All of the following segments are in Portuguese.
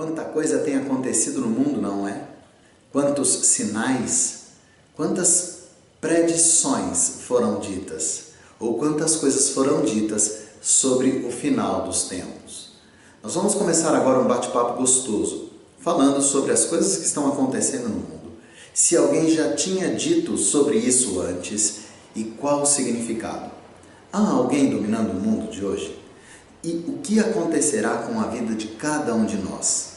Quanta coisa tem acontecido no mundo, não é? Quantos sinais, quantas predições foram ditas, ou quantas coisas foram ditas sobre o final dos tempos. Nós vamos começar agora um bate-papo gostoso, falando sobre as coisas que estão acontecendo no mundo. Se alguém já tinha dito sobre isso antes e qual o significado. Há alguém dominando o mundo de hoje? E o que acontecerá com a vida de cada um de nós?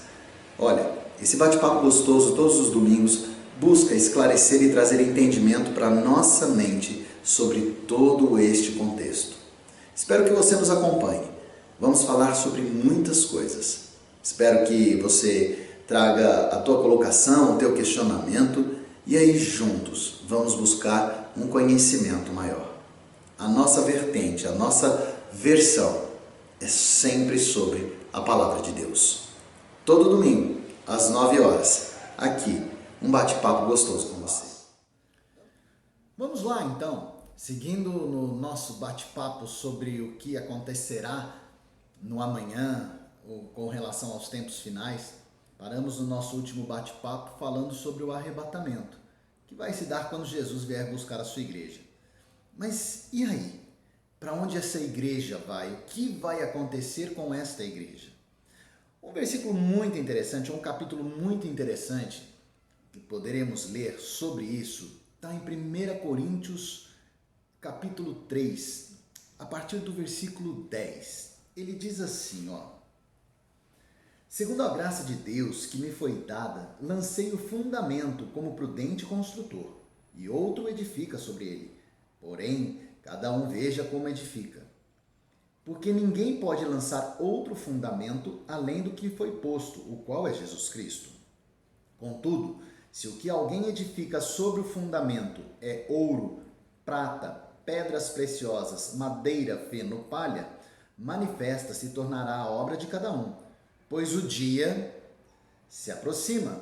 Olha, esse bate-papo gostoso todos os domingos busca esclarecer e trazer entendimento para a nossa mente sobre todo este contexto. Espero que você nos acompanhe. Vamos falar sobre muitas coisas. Espero que você traga a tua colocação, o teu questionamento e aí juntos vamos buscar um conhecimento maior. A nossa vertente, a nossa versão é sempre sobre a Palavra de Deus. Todo domingo, às 9 horas, aqui, um bate-papo gostoso com você. Vamos lá então, seguindo no nosso bate-papo sobre o que acontecerá no amanhã, ou com relação aos tempos finais. Paramos no nosso último bate-papo falando sobre o arrebatamento, que vai se dar quando Jesus vier buscar a sua igreja. Mas e aí? Para onde essa igreja vai? O que vai acontecer com esta igreja? Um versículo muito interessante, um capítulo muito interessante, que poderemos ler sobre isso, está em 1 Coríntios, capítulo 3, a partir do versículo 10. Ele diz assim, segundo a graça de Deus que me foi dada, lancei o fundamento como prudente construtor, e outro edifica sobre ele. Porém, cada um veja como edifica. Porque ninguém pode lançar outro fundamento além do que foi posto, o qual é Jesus Cristo. Contudo, se o que alguém edifica sobre o fundamento é ouro, prata, pedras preciosas, madeira, feno, palha, manifesta se tornará a obra de cada um, pois o dia se aproxima,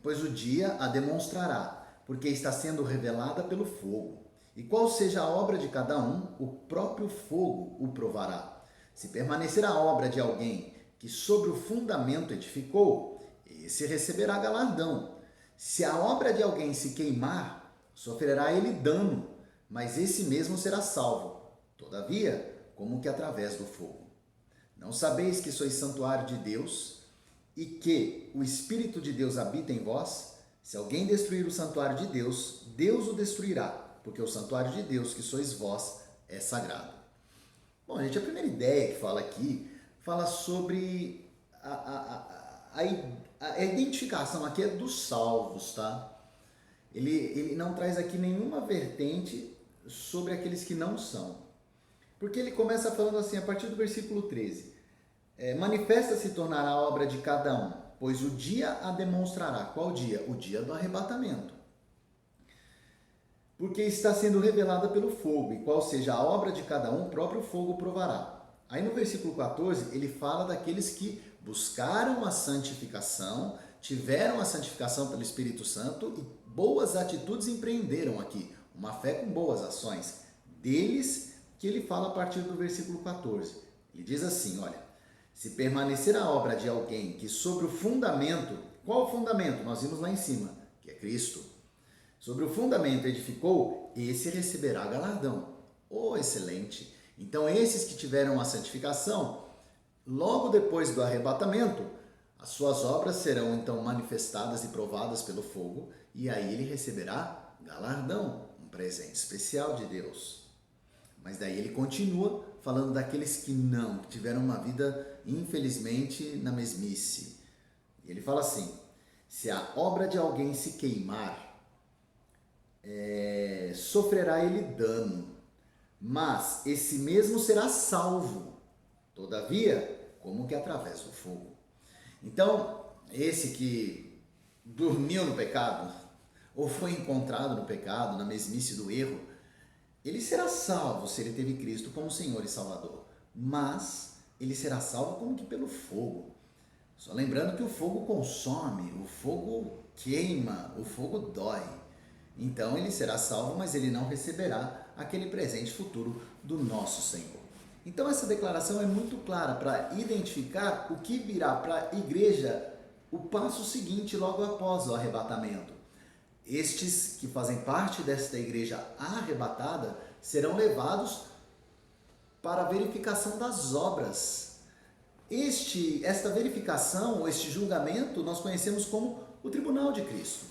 pois o dia a demonstrará, porque está sendo revelada pelo fogo. E qual seja a obra de cada um, o próprio fogo o provará. Se permanecer a obra de alguém que sobre o fundamento edificou, esse receberá galardão. Se a obra de alguém se queimar, sofrerá ele dano, mas esse mesmo será salvo, todavia, como que através do fogo. Não sabeis que sois santuário de Deus e que o Espírito de Deus habita em vós? Se alguém destruir o santuário de Deus, Deus o destruirá, porque o santuário de Deus, que sois vós, é sagrado. Bom, gente, a primeira ideia que fala aqui, fala sobre a identificação aqui é dos salvos, tá? Ele não traz aqui nenhuma vertente sobre aqueles que não são. Porque ele começa falando assim, a partir do versículo 13. Manifesta se tornará a obra de cada um, pois o dia a demonstrará. Qual dia? O dia do arrebatamento. Porque está sendo revelada pelo fogo, e qual seja a obra de cada um, o próprio fogo provará. Aí no versículo 14, ele fala daqueles que buscaram a santificação, tiveram a santificação pelo Espírito Santo e boas atitudes empreenderam aqui, uma fé com boas ações. Deles que ele fala a partir do versículo 14. Ele diz assim, olha, se permanecer a obra de alguém que sobre o fundamento, qual o fundamento? Nós vimos lá em cima, que é Cristo. Sobre o fundamento edificou, esse receberá galardão. Oh, excelente! Então, esses que tiveram a santificação, logo depois do arrebatamento, as suas obras serão então manifestadas e provadas pelo fogo, e aí ele receberá galardão, um presente especial de Deus. Mas daí ele continua falando daqueles que não, que tiveram uma vida, infelizmente, na mesmice. Ele fala assim, se a obra de alguém se queimar, sofrerá ele dano, mas esse mesmo será salvo, todavia, como que através do fogo. Então, esse que dormiu no pecado, ou foi encontrado no pecado, na mesmice do erro, ele será salvo se ele teve Cristo como Senhor e Salvador, mas ele será salvo como que pelo fogo. Só lembrando que o fogo consome, o fogo queima, o fogo dói. Então ele será salvo, mas ele não receberá aquele presente futuro do nosso Senhor. Então essa declaração é muito clara para identificar o que virá para a igreja o passo seguinte logo após o arrebatamento. Estes que fazem parte desta igreja arrebatada serão levados para a verificação das obras. Esta verificação, ou este julgamento, nós conhecemos como o tribunal de Cristo.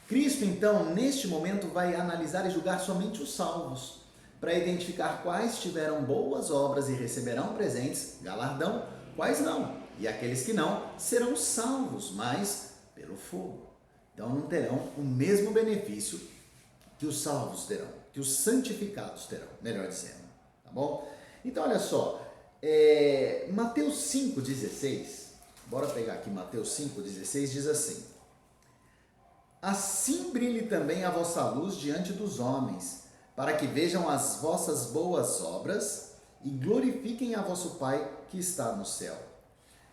Cristo, então, neste momento, vai analisar e julgar somente os salvos, para identificar quais tiveram boas obras e receberão presentes, galardão, quais não. E aqueles que não serão salvos, mas pelo fogo. Então não terão o mesmo benefício que os salvos terão, que os santificados terão, melhor dizendo. Tá bom? Então olha só, Mateus 5,16, bora pegar aqui Mateus 5,16, diz assim: assim brilhe também a vossa luz diante dos homens, para que vejam as vossas boas obras e glorifiquem a vosso Pai que está no céu.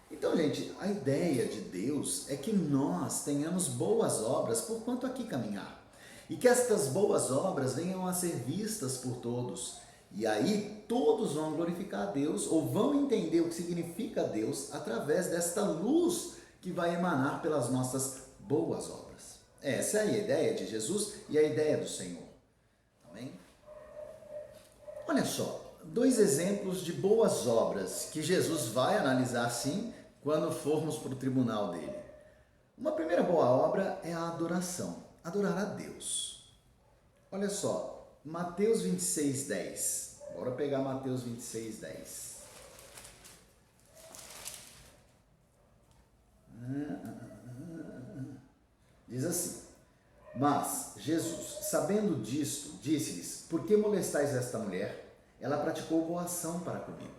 Então, gente, a ideia de Deus é que nós tenhamos boas obras por quanto aqui caminhar. E que estas boas obras venham a ser vistas por todos. E aí todos vão glorificar a Deus ou vão entender o que significa Deus através desta luz que vai emanar pelas nossas boas obras. Essa é a ideia de Jesus e a ideia do Senhor. Amém? Olha só, 2 exemplos de boas obras que Jesus vai analisar sim quando formos para o tribunal dele. Uma primeira boa obra é a adoração, adorar a Deus. Olha só, Mateus 26:10. Bora pegar Mateus 26:10. Diz assim: mas Jesus, sabendo disto, disse-lhes: por que molestais esta mulher? Ela praticou boa ação para comigo.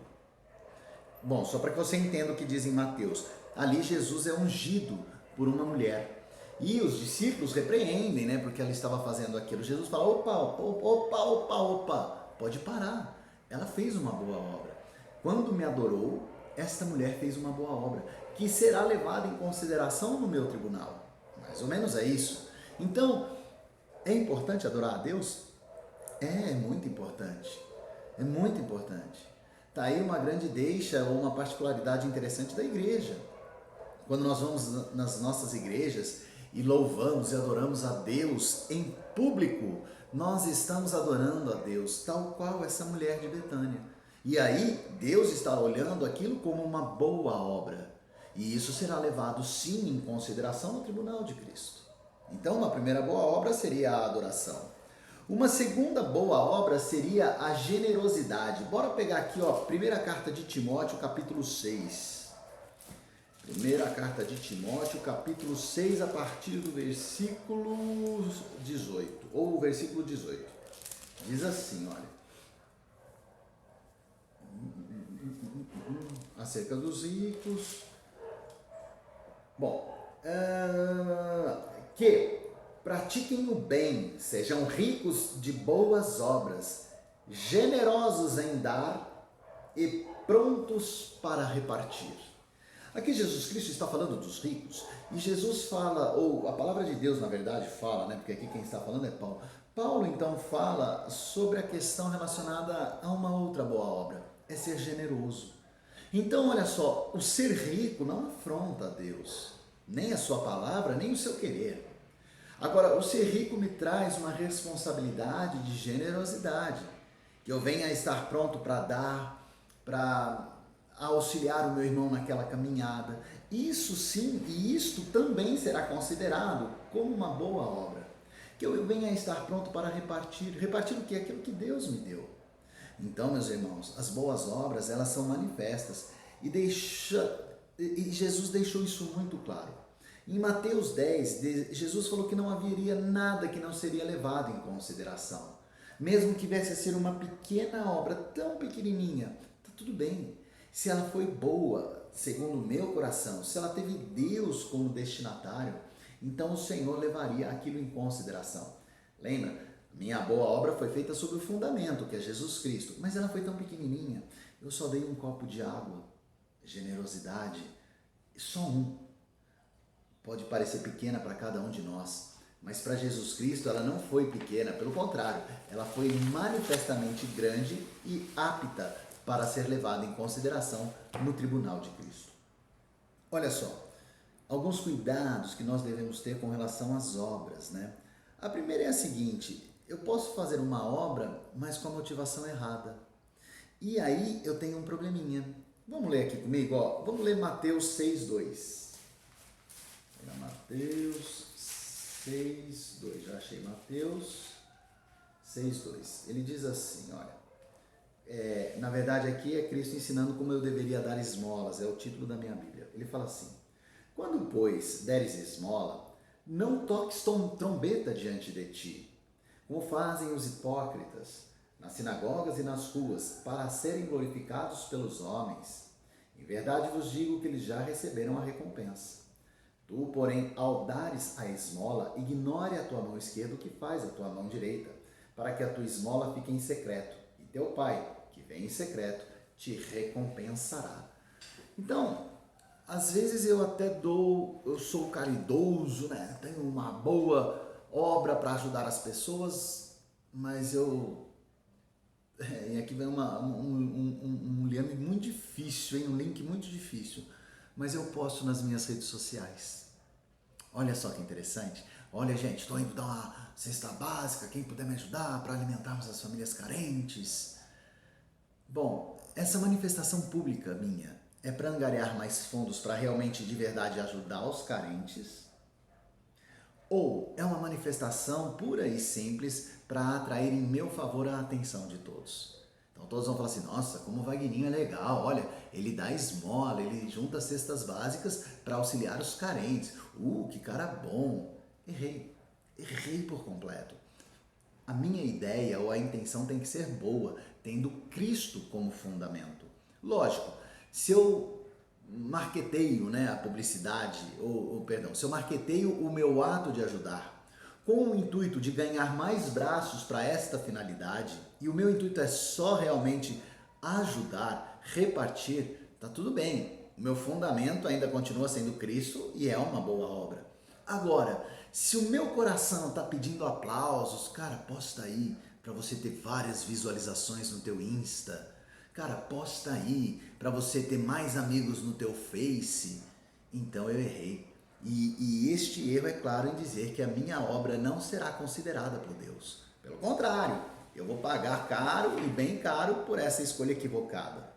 Bom, só para que você entenda o que diz em Mateus, ali Jesus é ungido por uma mulher. E os discípulos repreendem, né? Porque ela estava fazendo aquilo. Jesus fala: opa, pode parar. Ela fez uma boa obra. Quando me adorou, esta mulher fez uma boa obra, que será levada em consideração no meu tribunal. Mais ou menos é isso. Então, é importante adorar a Deus? É muito importante. É muito importante. Está aí uma grande deixa ou uma particularidade interessante da igreja. Quando nós vamos nas nossas igrejas e louvamos e adoramos a Deus em público, nós estamos adorando a Deus, tal qual essa mulher de Betânia. E aí, Deus está olhando aquilo como uma boa obra. E isso será levado sim em consideração no tribunal de Cristo. Então, uma primeira boa obra seria a adoração. Uma segunda boa obra seria a generosidade. Bora pegar aqui, ó, primeira carta de Timóteo, capítulo 6. Primeira carta de Timóteo, capítulo 6, a partir do versículo 18, ou o versículo 18. Diz assim, olha. Acerca dos ricos. Bom, que pratiquem o bem, sejam ricos de boas obras, generosos em dar e prontos para repartir. Aqui Jesus Cristo está falando dos ricos, e Jesus fala, ou a palavra de Deus na verdade fala, né? Porque aqui quem está falando é Paulo. Paulo então fala sobre a questão relacionada a uma outra boa obra, é ser generoso. Então olha só, o ser rico não afronta a Deus, nem a sua palavra, nem o seu querer. Agora, o ser rico me traz uma responsabilidade de generosidade, que eu venha a estar pronto para dar, para auxiliar o meu irmão naquela caminhada. Isso sim, e isto também será considerado como uma boa obra. Que eu venha a estar pronto para repartir. Repartir o que? Aquilo que Deus me deu. Então, meus irmãos, as boas obras, elas são manifestas. E Jesus deixou isso muito claro. Em Mateus 10, Jesus falou que não haveria nada que não seria levado em consideração. Mesmo que viesse a ser uma pequena obra, tão pequenininha, está tudo bem. Se ela foi boa, segundo o meu coração, se ela teve Deus como destinatário, então o Senhor levaria aquilo em consideração. Lembra? Minha boa obra foi feita sobre o fundamento, que é Jesus Cristo, mas ela foi tão pequenininha. Eu só dei um copo de água. Generosidade, só um. Pode parecer pequena para cada um de nós, mas para Jesus Cristo ela não foi pequena, pelo contrário, ela foi manifestamente grande e apta para ser levada em consideração no tribunal de Cristo. Olha só, alguns cuidados que nós devemos ter com relação às obras, né? A primeira é a seguinte: eu posso fazer uma obra, mas com a motivação errada. E aí eu tenho um probleminha. Vamos ler aqui comigo, ó. Vamos ler Mateus 6:2. Mateus 6:2. Já achei Mateus 6:2. Ele diz assim, olha. Na verdade aqui é Cristo ensinando como eu deveria dar esmolas, é o título da minha Bíblia. Ele fala assim: quando, pois, deres esmola, não toques trombeta diante de ti, como fazem os hipócritas, nas sinagogas e nas ruas, para serem glorificados pelos homens. Em verdade vos digo que eles já receberam a recompensa. Tu, porém, ao dares a esmola, ignore a tua mão esquerda o que faz a tua mão direita, para que a tua esmola fique em secreto, e teu Pai, que vem em secreto, te recompensará. Então, às vezes eu sou caridoso, né? Tenho uma boa obra para ajudar as pessoas, mas e aqui vem um link muito difícil, hein? Um link muito difícil, mas eu posto nas minhas redes sociais. Olha só que interessante. Olha, gente, estou indo dar uma cesta básica, quem puder me ajudar para alimentarmos as famílias carentes. Bom, essa manifestação pública minha é para angariar mais fundos para realmente de verdade ajudar os carentes? Ou é uma manifestação pura e simples para atrair em meu favor a atenção de todos? Então todos vão falar assim: nossa, como o Vagninho é legal, olha, ele dá esmola, ele junta cestas básicas para auxiliar os carentes. Que cara bom. Errei por completo. A minha ideia ou a intenção tem que ser boa, tendo Cristo como fundamento. Lógico, se eu marqueteio, né, a publicidade, se eu marqueteio o meu ato de ajudar com o intuito de ganhar mais braços para esta finalidade, e o meu intuito é só realmente ajudar, repartir, tá tudo bem. O meu fundamento ainda continua sendo Cristo e é uma boa obra. Agora, se o meu coração está pedindo aplausos, cara, posta aí para você ter várias visualizações no teu Insta. Cara, posta aí para você ter mais amigos no teu Face. Então eu errei. E este erro é claro em dizer que a minha obra não será considerada por Deus. Pelo contrário, eu vou pagar caro e bem caro por essa escolha equivocada.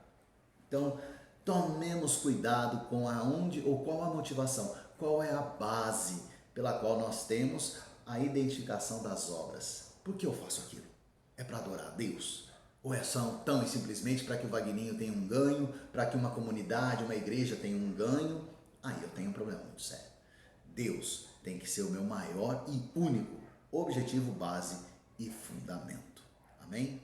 Então, tomemos cuidado com aonde ou qual a motivação, qual é a base pela qual nós temos a identificação das obras. Por que eu faço aquilo? É para adorar a Deus? Ou é só tão e simplesmente para que o Vagninho tenha um ganho, para que uma comunidade, uma igreja tenha um ganho? Aí eu tenho um problema muito sério. Deus tem que ser o meu maior e único objetivo, base e fundamento. Amém?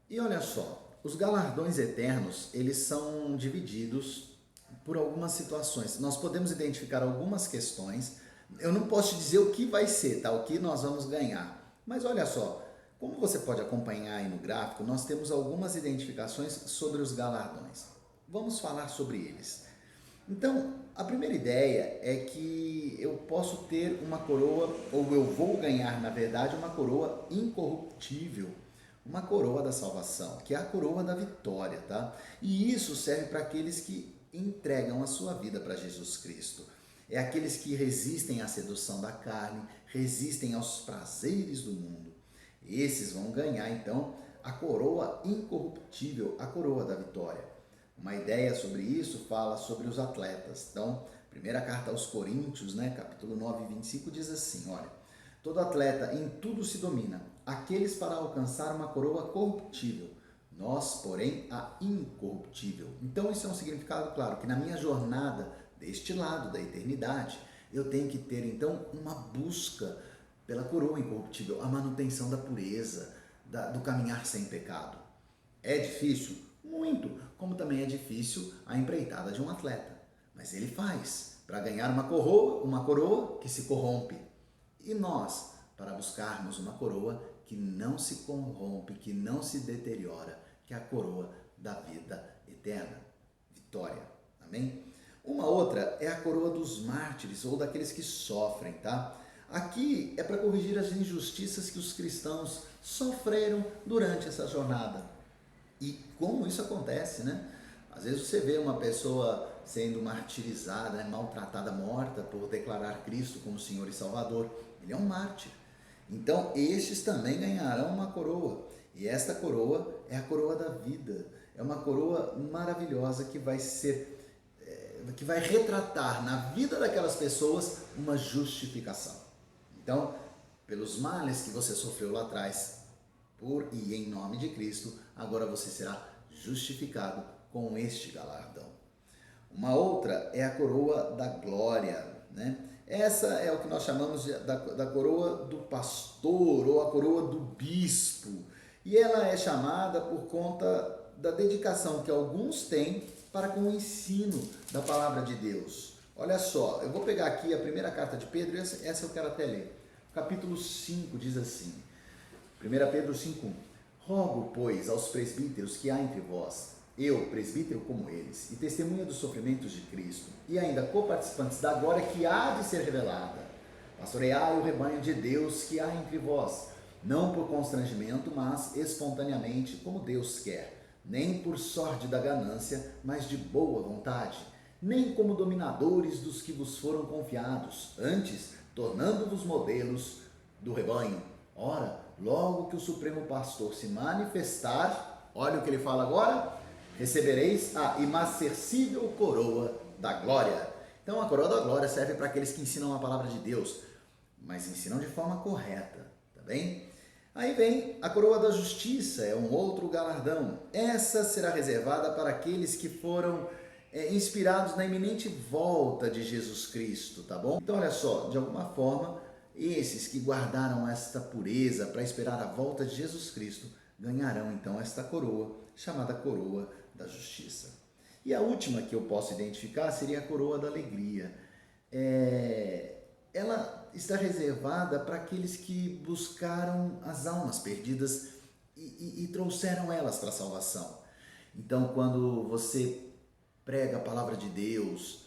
E olha só, os galardões eternos, eles são divididos por algumas situações. Nós podemos identificar algumas questões. Eu não posso te dizer o que vai ser, tá? O que nós vamos ganhar. Mas olha só, como você pode acompanhar aí no gráfico, nós temos algumas identificações sobre os galardões. Vamos falar sobre eles. Então, a primeira ideia é que eu posso ter uma coroa, ou eu vou ganhar, na verdade, uma coroa incorruptível, uma coroa da salvação, que é a coroa da vitória, tá? E isso serve para aqueles que entregam a sua vida para Jesus Cristo. É aqueles que resistem à sedução da carne, resistem aos prazeres do mundo. Esses vão ganhar, então, a coroa incorruptível, a coroa da vitória. Uma ideia sobre isso fala sobre os atletas. Então, primeira carta aos Coríntios, né, capítulo 9, 25, diz assim, olha: todo atleta em tudo se domina, aqueles para alcançar uma coroa corruptível, nós, porém, a incorruptível. Então, isso é um significado claro, que na minha jornada deste lado da eternidade, eu tenho que ter, então, uma busca pela coroa incorruptível, a manutenção da pureza, do caminhar sem pecado. É difícil? Muito, como também é difícil a empreitada de um atleta. Mas ele faz, para ganhar uma coroa que se corrompe. E nós, para buscarmos uma coroa que não se corrompe, que não se deteriora, que é a coroa da vida eterna. Vitória. Amém? Uma outra é a coroa dos mártires, ou daqueles que sofrem, tá? Aqui é para corrigir as injustiças que os cristãos sofreram durante essa jornada. E como isso acontece, né? Às vezes você vê uma pessoa sendo martirizada, né, maltratada, morta por declarar Cristo como Senhor e Salvador. Ele é um mártir. Então, estes também ganharão uma coroa. E esta coroa é a coroa da vida. É uma coroa maravilhosa que vai que vai retratar na vida daquelas pessoas uma justificação. Então, pelos males que você sofreu lá atrás, por e em nome de Cristo, agora você será justificado com este galardão. Uma outra é a coroa da glória, né? Essa é o que nós chamamos da coroa do pastor ou a coroa do bispo. E ela é chamada por conta da dedicação que alguns têm para com o ensino da palavra de Deus. Olha só, eu vou pegar aqui a primeira carta de Pedro, e essa eu quero até ler. Capítulo 5 diz assim, 1 Pedro 5,1: Rogo, pois, aos presbíteros que há entre vós, eu, presbítero como eles, e testemunha dos sofrimentos de Cristo, e ainda coparticipantes da glória que há de ser revelada, pastoreai o rebanho de Deus que há entre vós, não por constrangimento, mas espontaneamente, como Deus quer, nem por sorte da ganância, mas de boa vontade, nem como dominadores dos que vos foram confiados, antes, tornando-vos modelos do rebanho. Ora, logo que o Supremo Pastor se manifestar, olha o que ele fala agora, recebereis a imarcessível coroa da glória. Então a coroa da glória serve para aqueles que ensinam a palavra de Deus, mas ensinam de forma correta, tá bem? Aí vem a coroa da justiça, é um outro galardão. Essa será reservada para aqueles que foram inspirados na iminente volta de Jesus Cristo, tá bom? Então olha só, de alguma forma, esses que guardaram esta pureza para esperar a volta de Jesus Cristo ganharão então esta coroa, chamada coroa da justiça. E a última que eu posso identificar seria a coroa da alegria. Ela está reservada para aqueles que buscaram as almas perdidas e trouxeram elas para a salvação. Então, quando você prega a palavra de Deus,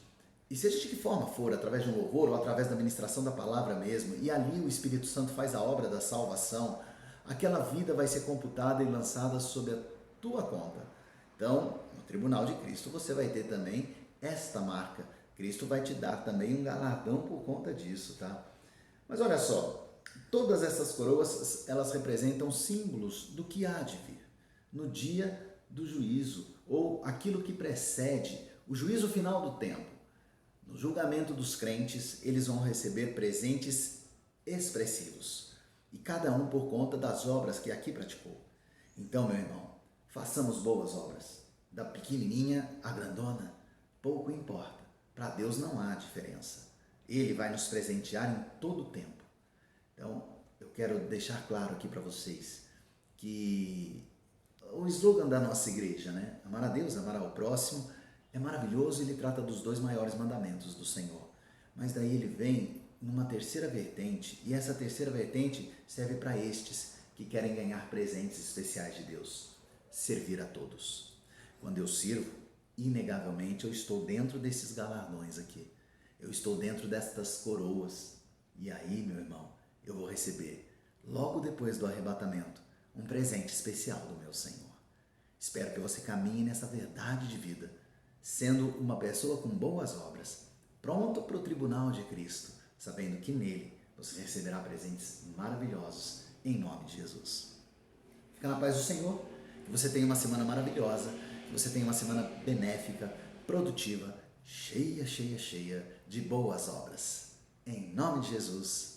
e seja de que forma for, através de um louvor ou através da ministração da palavra mesmo, e ali o Espírito Santo faz a obra da salvação, aquela vida vai ser computada e lançada sob a tua conta. Então, no tribunal de Cristo você vai ter também esta marca. Cristo vai te dar também um galardão por conta disso, tá? Mas olha só, todas essas coroas, elas representam símbolos do que há de vir no dia do juízo, ou aquilo que precede o juízo final do tempo. No julgamento dos crentes, eles vão receber presentes expressivos, e cada um por conta das obras que aqui praticou. Então, meu irmão, façamos boas obras, da pequenininha à grandona, pouco importa. Para Deus não há diferença. Ele vai nos presentear em todo o tempo. Então, eu quero deixar claro aqui para vocês que o slogan da nossa igreja, né? Amar a Deus, amar ao próximo, é maravilhoso e ele trata dos 2 maiores mandamentos do Senhor. Mas daí ele vem numa terceira vertente, e essa terceira vertente serve para estes que querem ganhar presentes especiais de Deus. Servir a todos. Quando eu sirvo, inegavelmente eu estou dentro desses galardões aqui. Eu estou dentro destas coroas. E aí, meu irmão, eu vou receber, logo depois do arrebatamento, um presente especial do meu Senhor. Espero que você caminhe nessa verdade de vida, sendo uma pessoa com boas obras, pronto para o tribunal de Cristo, sabendo que nele você receberá presentes maravilhosos em nome de Jesus. Fica na paz do Senhor, que você tenha uma semana maravilhosa, que você tenha uma semana benéfica, produtiva, cheia de boas obras. Em nome de Jesus.